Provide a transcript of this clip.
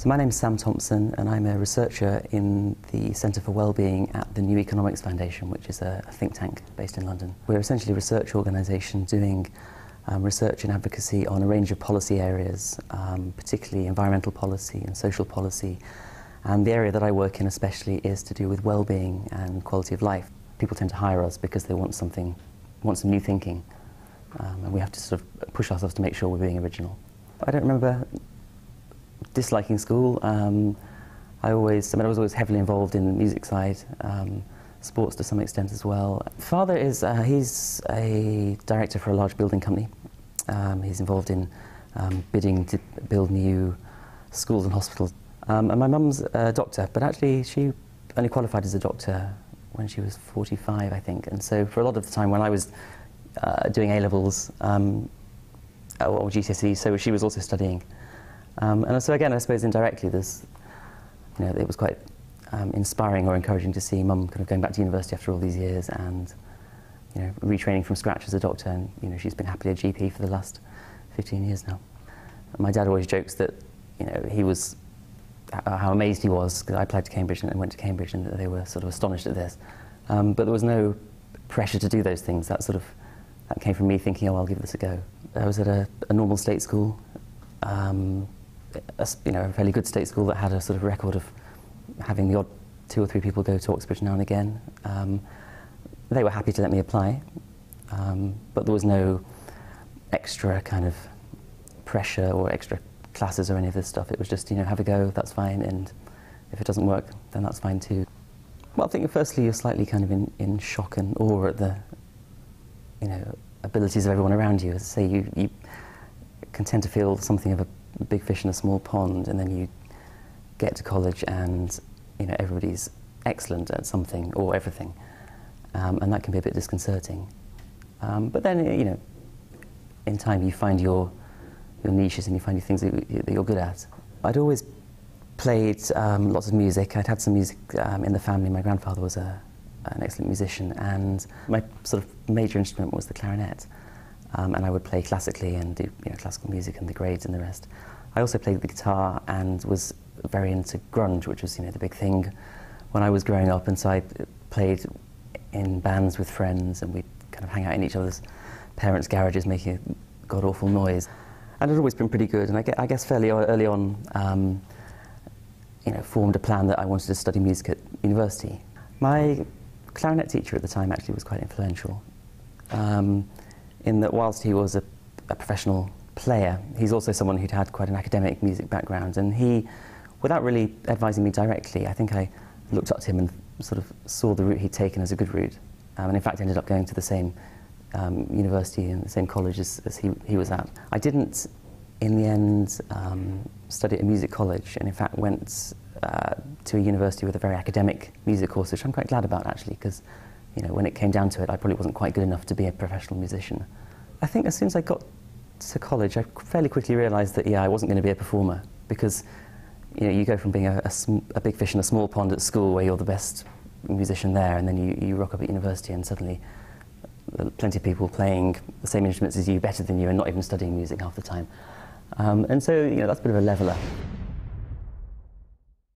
So my name is Sam Thompson and I'm a researcher in the Centre for Wellbeing at the New Economics Foundation, which is a think tank based in London. We're essentially a research organisation doing research and advocacy on a range of policy areas, particularly environmental policy and social policy. And the area that I work in especially is to do with well-being and quality of life. People tend to hire us because they want some new thinking, and we have to sort of push ourselves to make sure we're being original. I don't remember disliking school. I was always heavily involved in the music side, sports to some extent as well. Father is, he's a director for a large building company. He's involved in bidding to build new schools and hospitals. And my mum's a doctor, but actually she only qualified as a doctor when she was 45, I think. And so for a lot of the time when I was doing A-levels or GCSE, so she was also studying. And so again, I suppose indirectly, it was quite inspiring or encouraging to see Mum kind of going back to university after all these years and retraining from scratch as a doctor. And she's been happily a GP for the last 15 years now. And my dad always jokes that he was how amazed he was because I applied to Cambridge and went to Cambridge, and they were sort of astonished at this. But there was no pressure to do those things. That came from me thinking, oh, I'll give this a go. I was at a normal state school. A fairly good state school that had a sort of record of having the odd 2 or 3 people go to Oxbridge now and again. They were happy to let me apply, but there was no extra kind of pressure or extra classes or any of this stuff. It was just, have a go, that's fine, and if it doesn't work, then that's fine too. Well, I think firstly you're slightly kind of in shock and awe at the, abilities of everyone around you. As I say, you can tend to feel something of a big fish in a small pond, and then you get to college and everybody's excellent at something or everything, and that can be a bit disconcerting. But then in time you find your niches and you find your things that you're good at. I'd always played lots of music. I'd had some music in the family. My grandfather was an excellent musician, and my sort of major instrument was the clarinet. And I would play classically and do classical music and the grades and the rest. I also played the guitar and was very into grunge, which was the big thing when I was growing up. And so I played in bands with friends, and we'd kind of hang out in each other's parents' garages making a god-awful noise. And it had always been pretty good. And I guess fairly early on, formed a plan that I wanted to study music at university. My clarinet teacher at the time actually was quite influential. In that whilst he was a professional player, he's also someone who'd had quite an academic music background, and he, without really advising me directly, I think I looked up to him and sort of saw the route he'd taken as a good route, and in fact ended up going to the same university and the same college as he was at. I didn't, in the end, study at a music college, and in fact went to a university with a very academic music course, which I'm quite glad about actually, because when it came down to it, I probably wasn't quite good enough to be a professional musician. I think as soon as I got to college, I fairly quickly realised that, I wasn't going to be a performer, because, you go from being a big fish in a small pond at school where you're the best musician there, and then you rock up at university and suddenly there are plenty of people playing the same instruments as you, better than you, and not even studying music half the time. And so, that's a bit of a leveller.